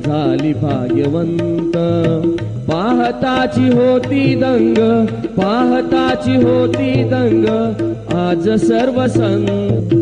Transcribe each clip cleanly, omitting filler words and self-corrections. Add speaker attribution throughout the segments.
Speaker 1: झाली भाग्यवंत, पाहताची होती दंग, पाहताची होती दंग, आज सर्व संत।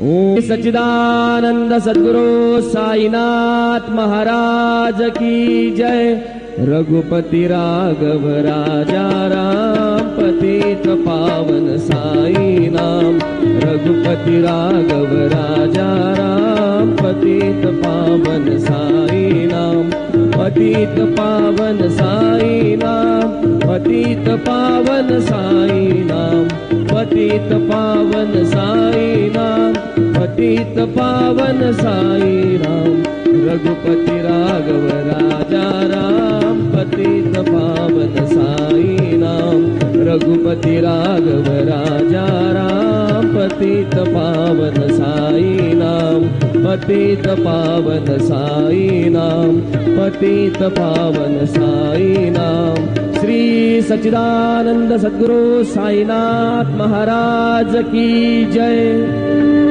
Speaker 1: ओम सच्चिदानंद सद्गुरु साईनाथ महाराज की जय। रघुपति राघव राजा राम, पतित पावन साई नाम। रघुपति राघव राजा राम, पतित पावन साई नाम। पतित पावन साई नाम, पतित पावन साई नाम। पतित पावन साई नाम, पतित पावन साई नाम। रघुपति राघव राजा राम, पतित पावन साई नाम। रघुपति राघव राजा राम, पतित पावन साई नाम। पतित पावन साई नाम, पतित पावन साई नाम। श्री सच्चिदानंद सद्गुरु साईनाथ महाराज की जय।